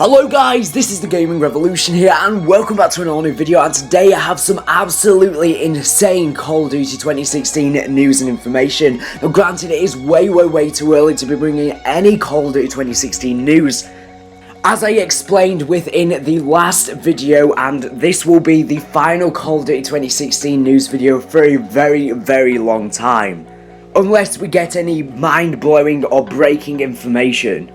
Hello guys, this is the Gaming Revolution here and welcome back to an all new video, and today I have some absolutely insane Call of Duty 2016 news and information. Now granted, it is way too early to be bringing any Call of Duty 2016 news, as I explained within the last video, and this will be the final Call of Duty 2016 news video for a very long time. Unless we get any mind-blowing or breaking information.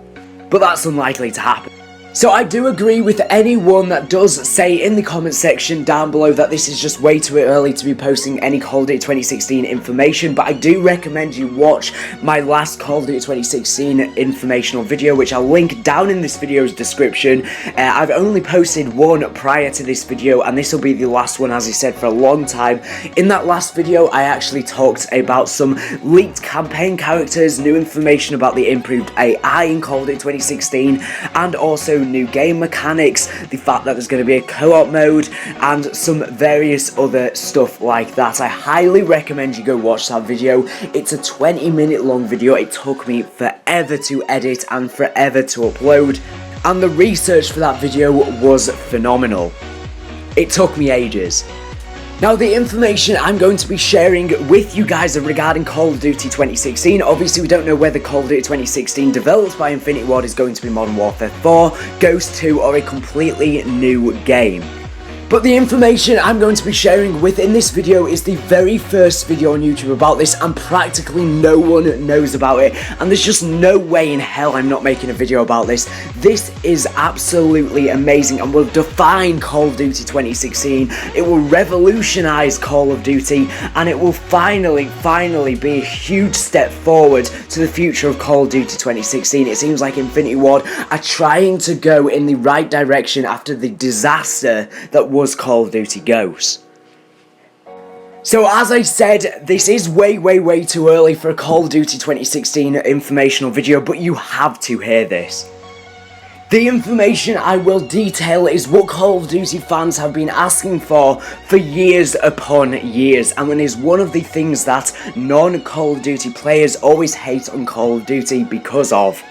But that's unlikely to happen. So I do agree with anyone that does say in the comment section down below that this is just way too early to be posting any Call of Duty 2016 information, but I do recommend you watch my last Call of Duty 2016 informational video, which I'll link down in this video's description. I've only posted one prior to this video, and this will be the last one, as I said, for a long time. In that last video, I actually talked about some leaked campaign characters, new information about the improved AI in Call of Duty 2016, and also new game mechanics, the fact that there's going to be a co-op mode, and some various other stuff like that. I highly recommend you go watch that video. It's a 20-minute long video. It took me forever to edit and forever to upload, and the research for that video was phenomenal. It took me ages. Now, the information I'm going to be sharing with you guys regarding Call of Duty 2016, obviously we don't know whether Call of Duty 2016 developed by Infinity Ward is going to be Modern Warfare 4, Ghost 2, or a completely new game. But the information I'm going to be sharing within this video is the very first video on YouTube about this, and practically no one knows about it, and there's just no way in hell I'm not making a video about this. This is absolutely amazing and will define Call of Duty 2016. It will revolutionize Call of Duty, and it will finally be a huge step forward to the future of Call of Duty 2016. It seems like Infinity Ward are trying to go in the right direction after the disaster that was Call of Duty Ghosts. So as I said, this is way too early for a Call of Duty 2016 informational video, but you have to hear this. The information I will detail is what Call of Duty fans have been asking for years upon years, and it is one of the things that non-Call of Duty players always hate on Call of Duty because of.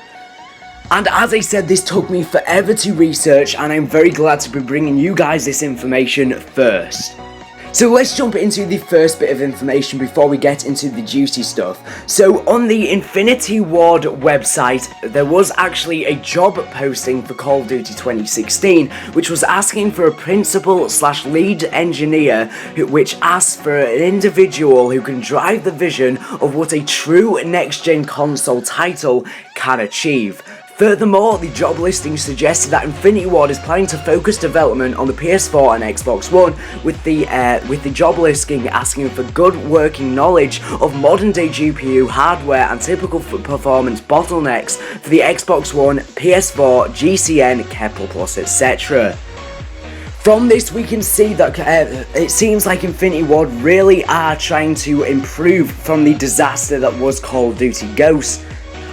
And as I said, this took me forever to research, and I'm very glad to be bringing you guys this information first. So let's jump into the first bit of information before we get into the juicy stuff. So on the Infinity Ward website, there was actually a job posting for Call of Duty 2016, which was asking for a principal/lead engineer, which asked for an individual who can drive the vision of what a true next-gen console title can achieve. Furthermore, the job listing suggested that Infinity Ward is planning to focus development on the PS4 and Xbox One, with the job listing asking for good working knowledge of modern-day GPU hardware and typical performance bottlenecks for the Xbox One, PS4, GCN, Kepler Plus, etc. From this, we can see that it seems like Infinity Ward really are trying to improve from the disaster that was Call of Duty Ghosts.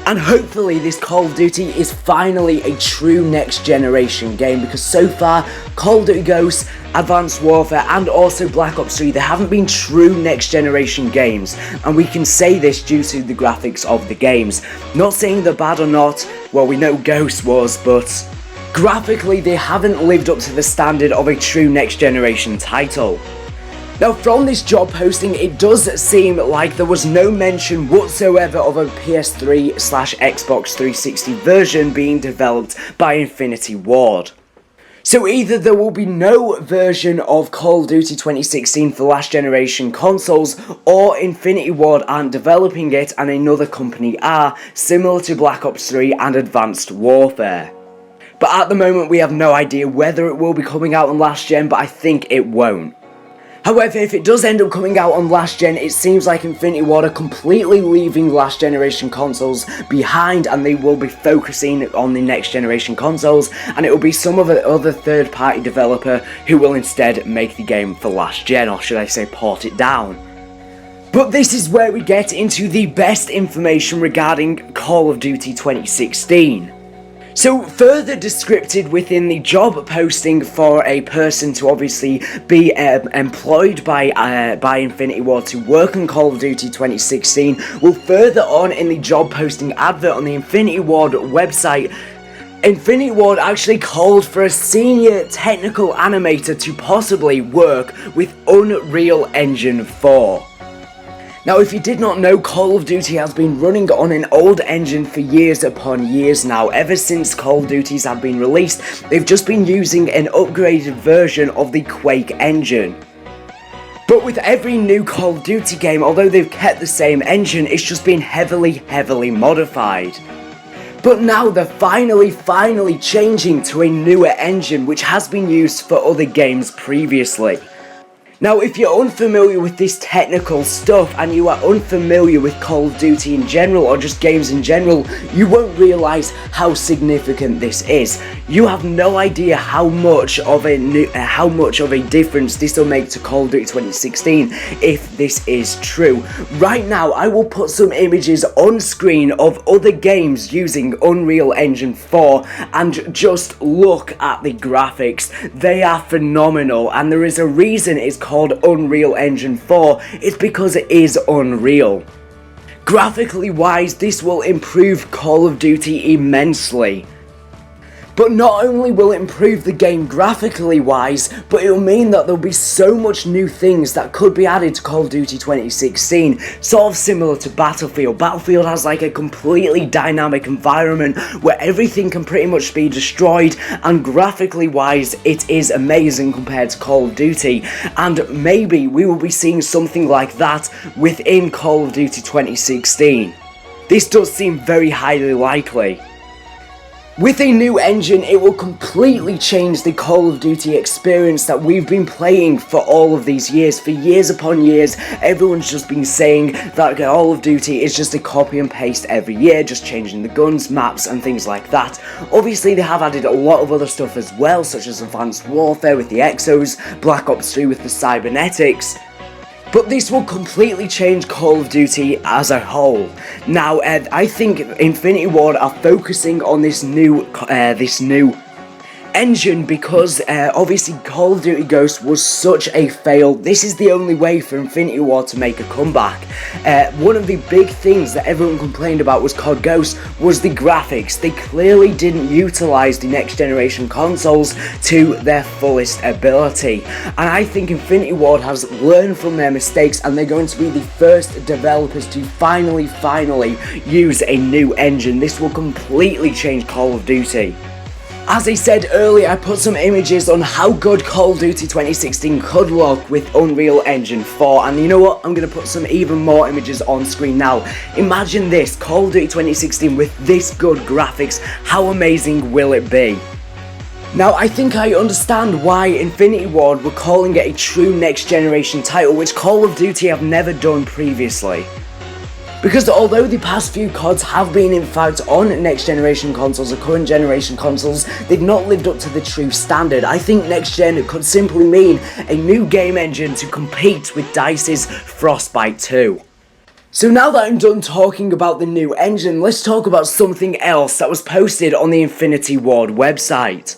And hopefully this Call of Duty is finally a true next generation game, because so far Call of Duty Ghosts, Advanced Warfare, and also Black Ops 3, they haven't been true next generation games, and we can say this due to the graphics of the games. Not saying they're bad or not, well, we know Ghost was, but graphically they haven't lived up to the standard of a true next generation title. Now, from this job posting, it does seem like there was no mention whatsoever of a PS3/Xbox 360 version being developed by Infinity Ward. So either there will be no version of Call of Duty 2016 for last generation consoles, or Infinity Ward aren't developing it and another company are, similar to Black Ops 3 and Advanced Warfare. But at the moment we have no idea whether it will be coming out on last gen, but I think it won't. However, if it does end up coming out on last gen, it seems like Infinity Ward are completely leaving last generation consoles behind, and they will be focusing on the next generation consoles, and it will be some other third party developer who will instead make the game for last gen, or should I say port it down. But this is where we get into the best information regarding Call of Duty 2016. So, further descripted within the job posting for a person to obviously be employed by Infinity Ward to work on Call of Duty 2016, will further on in the job posting advert on the Infinity Ward website Infinity Ward actually called for a senior technical animator to possibly work with Unreal Engine 4. Now, if you did not know, Call of Duty has been running on an old engine for years upon years now. Ever since Call of Duties have been released, they've just been using an upgraded version of the Quake engine. But with every new Call of Duty game, although they've kept the same engine, it's just been heavily modified. But now they're finally changing to a newer engine which has been used for other games previously. Now, if you're unfamiliar with this technical stuff and you are unfamiliar with Call of Duty in general or just games in general, you won't realise how significant this is. You have no idea how much of a difference this will make to Call of Duty 2016 if this is true. Right now, I will put some images on screen of other games using Unreal Engine 4 and just look at the graphics. They are phenomenal, and there is a reason it's called Unreal Engine 4, it's because it is unreal. Graphically wise, this will improve Call of Duty immensely. But not only will it improve the game graphically wise, but it will mean that there will be so much new things that could be added to Call of Duty 2016, sort of similar to Battlefield. Battlefield has like a completely dynamic environment where everything can pretty much be destroyed, and graphically wise it is amazing compared to Call of Duty, and maybe we will be seeing something like that within Call of Duty 2016. This does seem very highly likely. With a new engine, it will completely change the Call of Duty experience that we've been playing for all of these years. For years upon years, everyone's just been saying that Call of Duty is just a copy and paste every year, just changing the guns, maps, and things like that. Obviously, they have added a lot of other stuff as well, such as Advanced Warfare with the Exos, Black Ops 3 with the Cybernetics. But this will completely change Call of Duty as a whole. Now, I think Infinity Ward are focusing on this new engine because obviously Call of Duty Ghosts was such a fail. This is the only way for Infinity Ward to make a comeback. One of the big things that everyone complained about was COD Ghosts was the graphics. They clearly didn't utilize the next generation consoles to their fullest ability. And I think Infinity Ward has learned from their mistakes, and they're going to be the first developers to finally use a new engine. This will completely change Call of Duty. As I said earlier, I put some images on how good Call of Duty 2016 could look with Unreal Engine 4, and you know what, I'm going to put some even more images on screen now. Imagine this, Call of Duty 2016 with this good graphics, how amazing will it be? Now, I think I understand why Infinity Ward were calling it a true next generation title, which Call of Duty have never done previously. Because although the past few CODs have been in fact on next generation consoles or current generation consoles, they've not lived up to the true standard. I think next gen could simply mean a new game engine to compete with DICE's Frostbite 2. So now that I'm done talking about the new engine, let's talk about something else that was posted on the Infinity Ward website.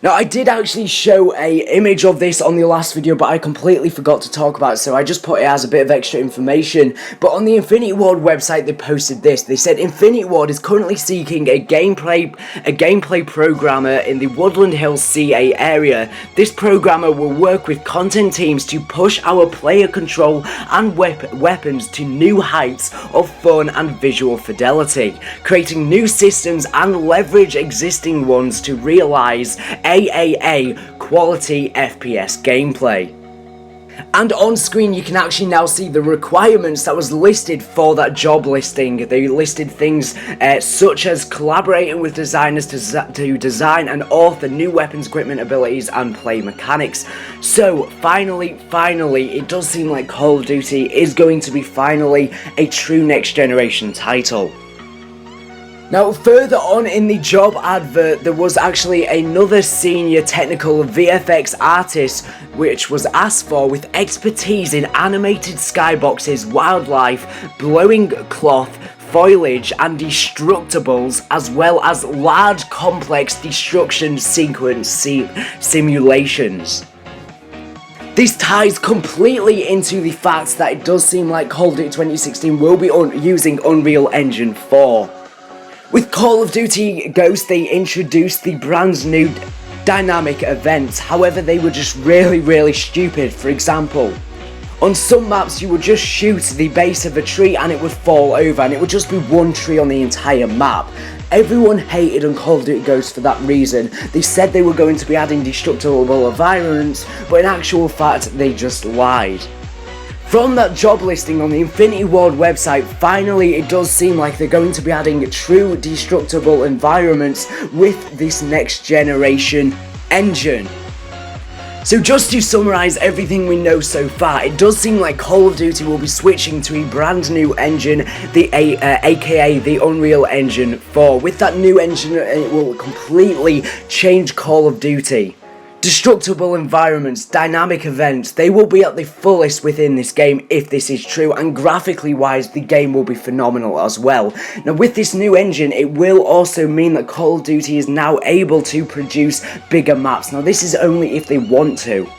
Now, I did actually show an image of this on the last video, but I completely forgot to talk about it, so I just put it as a bit of extra information. But on the Infinity Ward website, they posted this. They said Infinity Ward is currently seeking a gameplay programmer in the Woodland Hills CA area. This programmer will work with content teams to push our player control and weapons to new heights of fun and visual fidelity, creating new systems and leverage existing ones to realize AAA quality FPS gameplay. And on screen you can actually now see the requirements that was listed for that job listing. They listed things such as collaborating with designers to design and author new weapons, equipment, abilities and play mechanics. So finally, it does seem like Call of Duty is going to be finally a true next generation title. Now, further on in the job advert, there was actually another senior technical VFX artist which was asked for with expertise in animated skyboxes, wildlife, blowing cloth, foliage and destructibles, as well as large complex destruction sequence simulations. This ties completely into the fact that it does seem like Call of Duty 2016 will be using Unreal Engine 4. With Call of Duty Ghosts, they introduced the brand new dynamic events. However, they were just really stupid. For example, on some maps you would just shoot the base of a tree and it would fall over, and it would just be one tree on the entire map. Everyone hated on Call of Duty Ghosts for that reason. They said they were going to be adding destructible environments, but in actual fact they just lied. From that job listing on the Infinity Ward website, finally it does seem like they're going to be adding true destructible environments with this next generation engine. So just to summarise everything we know so far, it does seem like Call of Duty will be switching to a brand new engine, aka the Unreal Engine 4. With that new engine, it will completely change Call of Duty. Destructible environments, dynamic events, they will be at the fullest within this game if this is true, and graphically wise the game will be phenomenal as well. Now with this new engine, it will also mean that Call of Duty is now able to produce bigger maps. Now this is only if they want to.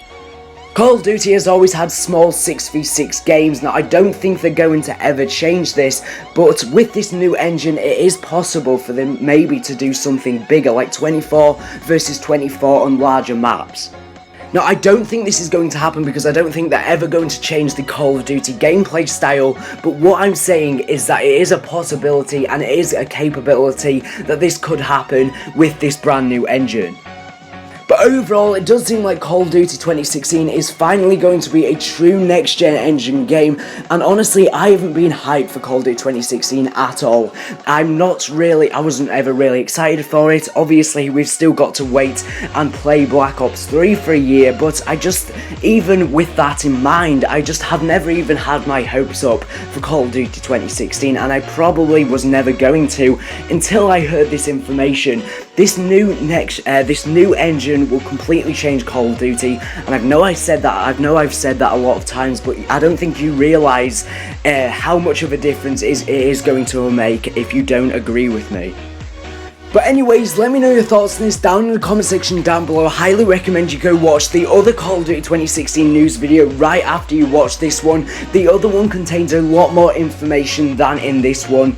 Call of Duty has always had small 6v6 games. Now I don't think they're going to ever change this, but with this new engine it is possible for them maybe to do something bigger, like 24 versus 24 on larger maps. Now I don't think this is going to happen because I don't think they're ever going to change the Call of Duty gameplay style, but what I'm saying is that it is a possibility and it is a capability that this could happen with this brand new engine. But overall, it does seem like Call of Duty 2016 is finally going to be a true next-gen engine game, and honestly, I haven't been hyped for Call of Duty 2016 at all. I wasn't ever really excited for it. Obviously, we've still got to wait and play Black Ops 3 for a year, but even with that in mind, I just have never even had my hopes up for Call of Duty 2016, and I probably was never going to until I heard this information. This new engine will completely change Call of Duty, and I know I've said that a lot of times, but I don't think you realise how much of a difference it is going to make if you don't agree with me. But anyways, let me know your thoughts on this down in the comment section down below. I highly recommend you go watch the other Call of Duty 2016 news video right after you watch this one. The other one contains a lot more information than in this one.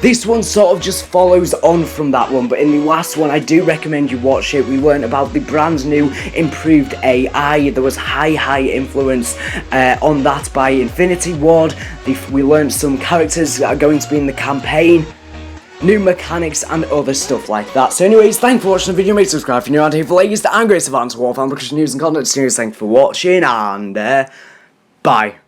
This one sort of just follows on from that one, but in the last one I do recommend you watch it. We learned about the brand new improved AI. There was high influence on that by Infinity Ward. We learned some characters that are going to be in the campaign, new mechanics and other stuff like that. So anyways, thanks for watching the video. Make sure to subscribe if you're new around here for the latest and greatest advanced war fan news and content. Thanks for watching and bye.